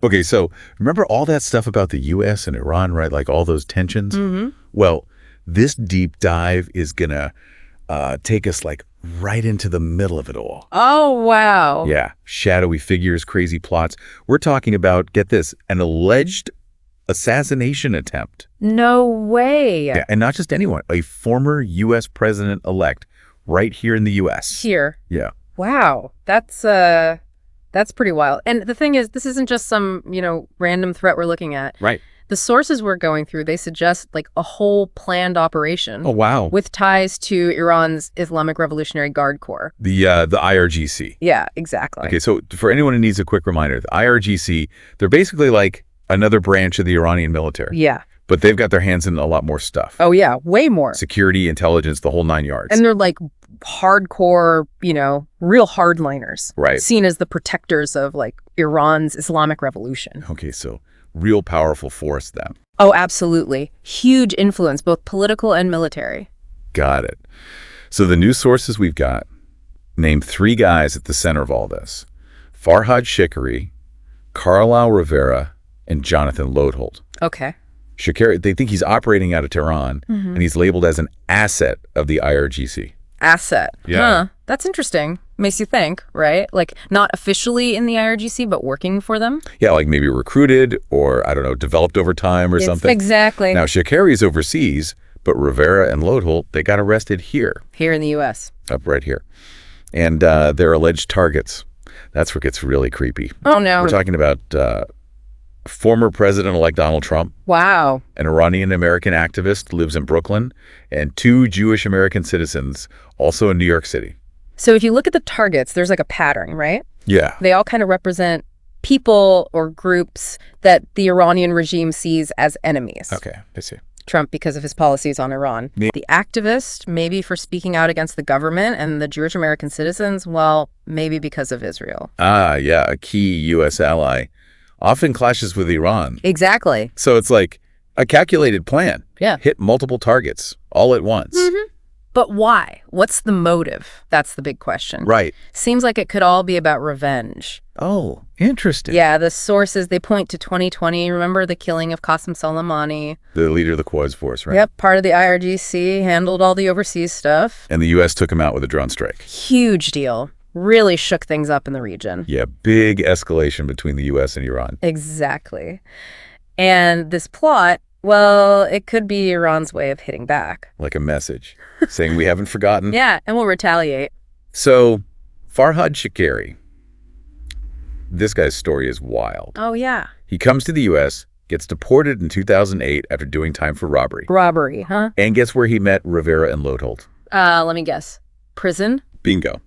Okay, so remember all that stuff about the U.S. and Iran, right? Like all those tensions? Mm-hmm. Well, this deep dive is going to take us like right into the middle of it all. Oh, wow. Yeah, shadowy figures, crazy plots. We're talking about, get this, an alleged assassination attempt. No way. Yeah, and not just anyone, a former U.S. president-elect right here in the U.S. Here. Yeah. Wow. That's pretty wild. And the thing is, this isn't just some, random threat we're looking at. Right. The sources we're going through, they suggest like a whole planned operation. Oh, wow. With ties to Iran's Islamic Revolutionary Guard Corps. The IRGC. Yeah, exactly. Okay, so for anyone who needs a quick reminder, the IRGC, they're basically like another branch of the Iranian military. Yeah. But they've got their hands in a lot more stuff. Oh, yeah, way more. Security, intelligence, the whole 9 yards. And they're like hardcore, real hardliners. Right. Seen as the protectors of like Iran's Islamic Revolution. Okay, so real powerful force then. Oh, absolutely. Huge influence, both political and military. Got it. So the news sources we've got name 3 guys at the center of all this. Farhad Shikari, Carlisle Rivera, and Jonathan Lodholt. Okay. Shikari, they think he's operating out of Tehran, and he's labeled as an asset of the IRGC. Asset. Yeah. Huh. That's interesting. Makes you think, right? Like not officially in the IRGC, but working for them? Yeah, like maybe recruited or, I don't know, developed over time or something. Exactly. Now, Shikari's overseas, but Rivera and Lodholt, they got arrested here. Here in the U.S. Up right here. And they're alleged targets. That's where it gets really creepy. Oh, no. We're talking about former President-elect Donald Trump. Wow. An Iranian-American activist lives in Brooklyn, and 2 Jewish-American citizens also in New York City. So if you look at the targets, there's like a pattern, right? Yeah. They all kind of represent people or groups that the Iranian regime sees as enemies. Okay, I see. Trump because of his policies on Iran. Yeah. The activist, maybe for speaking out against the government, and the Jewish American citizens, well, maybe because of Israel. Ah, yeah, a key U.S. ally. Often clashes with Iran. Exactly. So it's like a calculated plan. Yeah. Hit multiple targets all at once. But why? What's the motive? That's the big question. Right. Seems like it could all be about revenge. Oh, interesting. Yeah, the sources, they point to 2020. Remember the killing of Qasem Soleimani? The leader of the Quds Force, right? Yep, part of the IRGC, handled all the overseas stuff. And the U.S. took him out with a drone strike. Huge deal. Really shook things up in the region. Yeah, big escalation between the U.S. and Iran. Exactly. And this plot, well, it could be Iran's way of hitting back. Like a message saying we haven't forgotten. Yeah, and we'll retaliate. So, Farhad Shikari, this guy's story is wild. Oh, yeah. He comes to the U.S., gets deported in 2008 after doing time for robbery. Robbery, huh? And guess where he met Rivera and Lodholt? Let me guess. Prison? Bingo.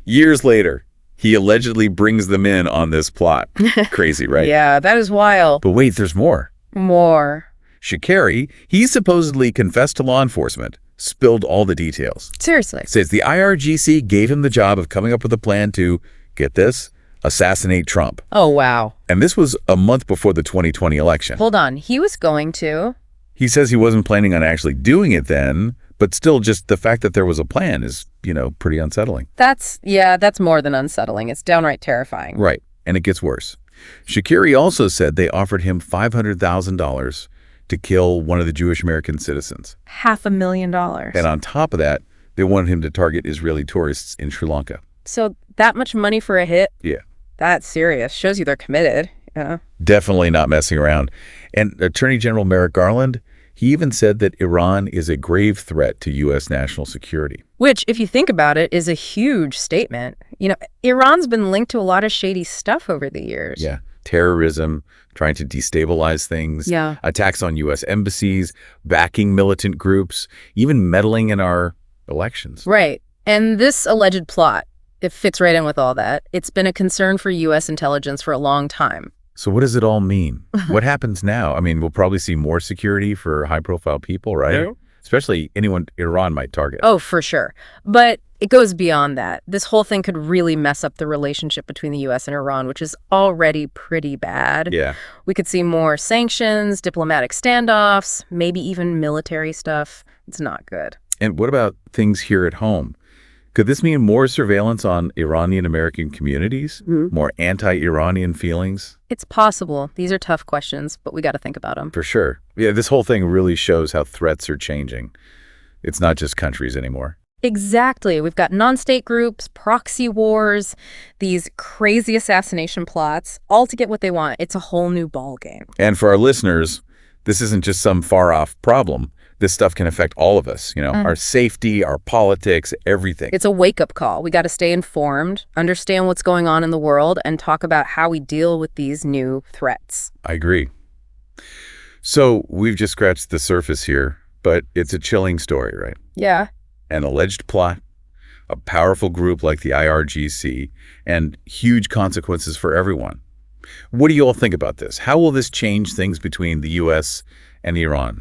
Years later, he allegedly brings them in on this plot. Crazy, right? Yeah, that is wild. But wait, there's more. More. Shikari, he supposedly confessed to law enforcement, spilled all the details. Seriously. Says the IRGC gave him the job of coming up with a plan to, get this, assassinate Trump. Oh, wow. And this was a month before the 2020 election. Hold on. He was going to. He says he wasn't planning on actually doing it then, but still just the fact that there was a plan is, pretty unsettling. That's more than unsettling. It's downright terrifying. Right. And it gets worse. Shikari also said they offered him $500,000 to kill one of the Jewish American citizens. $500,000. And on top of that, they wanted him to target Israeli tourists in Sri Lanka. So that much money for a hit? Yeah. That's serious. Shows you they're committed. Yeah. Definitely not messing around. And Attorney General Merrick Garland, he even said that Iran is a grave threat to U.S. national security. Which, if you think about it, is a huge statement. Iran's been linked to a lot of shady stuff over the years. Yeah. Terrorism, trying to destabilize things, yeah. Attacks on U.S. embassies, backing militant groups, even meddling in our elections. Right. And this alleged plot, it fits right in with all that. It's been a concern for U.S. intelligence for a long time. So what does it all mean? What happens now? I mean, we'll probably see more security for high-profile people, right? Yeah. Especially anyone Iran might target. Oh, for sure. But it goes beyond that. This whole thing could really mess up the relationship between the U.S. and Iran, which is already pretty bad. Yeah. We could see more sanctions, diplomatic standoffs, maybe even military stuff. It's not good. And what about things here at home? Could this mean more surveillance on Iranian-American communities? More anti-Iranian feelings? It's possible. These are tough questions, but we got to think about them. For sure. Yeah, this whole thing really shows how threats are changing. It's not just countries anymore. Exactly. We've got non-state groups, proxy wars, these crazy assassination plots, all to get what they want. It's a whole new ballgame. And for our listeners, this isn't just some far-off problem. This stuff can affect all of us, our safety, our politics, everything. It's a wake-up call. We got to stay informed, understand what's going on in the world, and talk about how we deal with these new threats. I agree. So we've just scratched the surface here, but it's a chilling story, right? Yeah. An alleged plot, a powerful group like the IRGC, and huge consequences for everyone. What do you all think about this? How will this change things between the U.S. and Iran?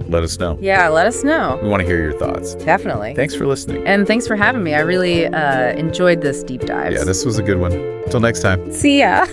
Let us know. Yeah, let us know. We want to hear your thoughts. Definitely. Thanks for listening. And thanks for having me. I really enjoyed this deep dive. Yeah, this was a good one. Until next time. See ya.